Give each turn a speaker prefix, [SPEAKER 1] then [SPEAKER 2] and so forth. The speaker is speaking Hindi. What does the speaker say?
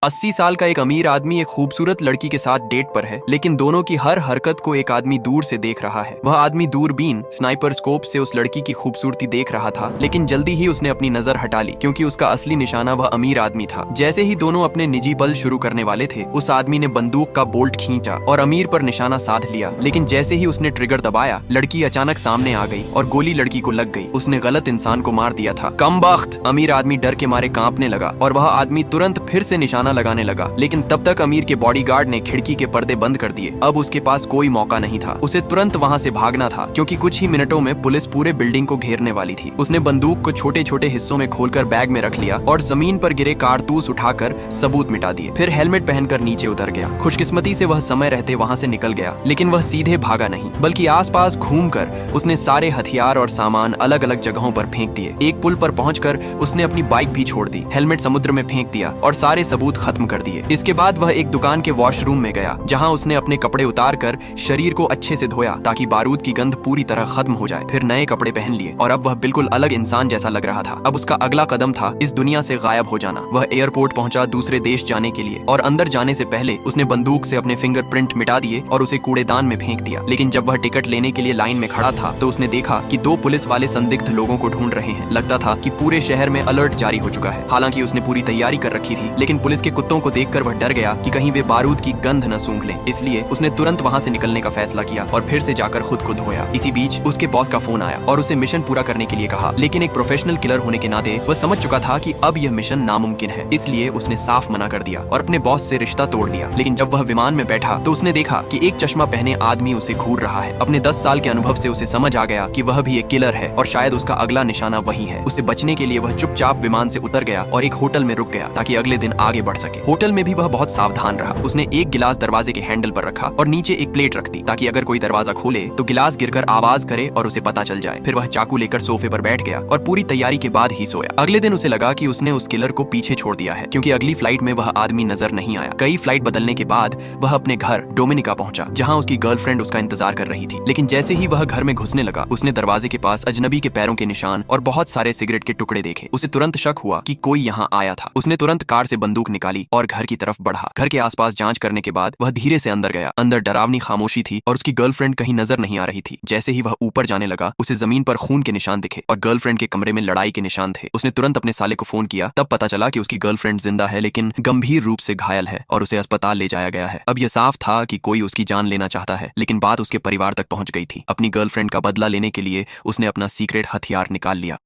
[SPEAKER 1] 80 साल का एक अमीर आदमी एक खूबसूरत लड़की के साथ डेट पर है, लेकिन दोनों की हर हरकत को एक आदमी दूर से देख रहा है। वह आदमी दूरबीन स्नाइपर स्कोप से उस लड़की की खूबसूरती देख रहा था, लेकिन जल्दी ही उसने अपनी नजर हटा ली क्योंकि उसका असली निशाना वह अमीर आदमी था। जैसे ही दोनों अपने निजी पल शुरू करने वाले थे, उस आदमी ने बंदूक का बोल्ट खींचा और अमीर पर निशाना साध लिया। लेकिन जैसे ही उसने ट्रिगर दबाया, लड़की अचानक सामने आ गई और गोली लड़की को लग गई। उसने गलत इंसान को मार दिया था। कमबख्त! अमीर आदमी डर के मारे कांपने लगा और वह आदमी तुरंत फिर से निशाना लगाने लगा, लेकिन तब तक अमीर के बॉडीगार्ड ने खिड़की के पर्दे बंद कर दिए। अब उसके पास कोई मौका नहीं था, उसे तुरंत वहां से भागना था क्योंकि कुछ ही मिनटों में पुलिस पूरे बिल्डिंग को घेरने वाली थी। उसने बंदूक को छोटे छोटे हिस्सों में खोलकर बैग में रख लिया और जमीन पर गिरे कारतूस उठाकर सबूत मिटा दिए। फिर हेलमेट पहनकर नीचे उतर गया। खुशकिस्मती से वह समय रहते वहां से निकल गया, लेकिन वह सीधे भागा नहीं, बल्कि आसपास घूमकर उसने सारे हथियार और सामान अलग अलग जगहों पर फेंक दिए। एक पुल पर पहुंचकर उसने अपनी बाइक भी छोड़ दी, हेलमेट समुद्र में फेंक दिया और सारे सबूत खत्म कर दिए। इसके बाद वह एक दुकान के वॉशरूम में गया, जहां उसने अपने कपड़े उतार कर शरीर को अच्छे से धोया ताकि बारूद की गंध पूरी तरह खत्म हो जाए। फिर नए कपड़े पहन लिए और अब वह बिल्कुल अलग इंसान जैसा लग रहा था। अब उसका अगला कदम था इस दुनिया से गायब हो जाना। वह एयरपोर्ट पहुंचा दूसरे देश जाने के लिए और अंदर जाने से पहले उसने बंदूक से अपने फिंगरप्रिंट मिटा दिए और उसे कूड़ेदान में फेंक दिया। लेकिन जब वह टिकट लेने के लिए लाइन में खड़ा था तो उसने देखा कि 2 पुलिस वाले संदिग्ध लोगों को ढूंढ रहे हैं। लगता था कि पूरे शहर में अलर्ट जारी हो चुका है। हालांकि उसने पूरी तैयारी कर रखी थी, लेकिन पुलिस के कुत्तों को देखकर वह डर गया कि कहीं वे बारूद की गंध न सूंघ लें। इसलिए उसने तुरंत वहां से निकलने का फैसला किया और फिर से जाकर खुद को धोया। इसी बीच उसके बॉस का फोन आया और उसे मिशन पूरा करने के लिए कहा, लेकिन एक प्रोफेशनल किलर होने के नाते वह समझ चुका था कि अब यह मिशन नामुमकिन है। इसलिए उसने साफ मना कर दिया और अपने बॉस से रिश्ता तोड़ दिया। लेकिन जब वह विमान में बैठा तो उसने देखा कि एक चश्मा पहने आदमी उसे घूर रहा है। अपने 10 साल के अनुभव से उसे समझ आ गया कि वह भी एक किलर है और शायद उसका अगला निशाना वही है। उससे बचने के लिए वह चुपचाप विमान से उतर गया और एक होटल में रुक गया ताकि अगले दिन आगे बढ़ सके। होटल में भी वह बहुत सावधान रहा। उसने एक गिलास दरवाजे के हैंडल पर रखा और नीचे एक प्लेट रख दी ताकि अगर कोई दरवाजा खोले तो गिलास गिरकर आवाज करे और उसे पता चल जाए। फिर वह चाकू लेकर सोफे पर बैठ गया और पूरी तैयारी के बाद ही सोया। अगले दिन उसे लगा कि उसने उस किलर को पीछे छोड़ दिया है, क्योंकि अगली फ्लाइट में वह आदमी नजर नहीं आया। कई फ्लाइट बदलने के बाद वह अपने घर डोमिनिका पहुंचा, जहां उसकी गर्लफ्रेंड उसका इंतजार कर रही थी। लेकिन जैसे ही वह घर में घुसने लगा, उसने दरवाजे के पास अजनबी के पैरों के निशान और बहुत सारे सिगरेट के टुकड़े देखे। उसे तुरंत शक हुआ कि कोई यहाँ आया था। उसने तुरंत कार से बंदूक निकाली और घर की तरफ बढ़ा। घर के आसपास जांच करने के बाद वह धीरे से अंदर गया। अंदर डरावनी खामोशी थी और उसकी गर्लफ्रेंड कहीं नजर नहीं आ रही थी। जैसे ही वह ऊपर जाने लगा, उसे जमीन पर खून के निशान दिखे और गर्लफ्रेंड के कमरे में लड़ाई के निशान थे। उसने तुरंत अपने साले को फोन किया। तब पता चला कि उसकी गर्लफ्रेंड जिंदा है, लेकिन गंभीर रूप से घायल है और उसे अस्पताल ले जाया गया है। अब यह साफ था कि कोई उसकी जान लेना चाहता है, लेकिन बात उसके परिवार तक पहुंच गई थी। अपनी गर्लफ्रेंड का बदला लेने के लिए उसने अपना सीक्रेट हथियार निकाल लिया।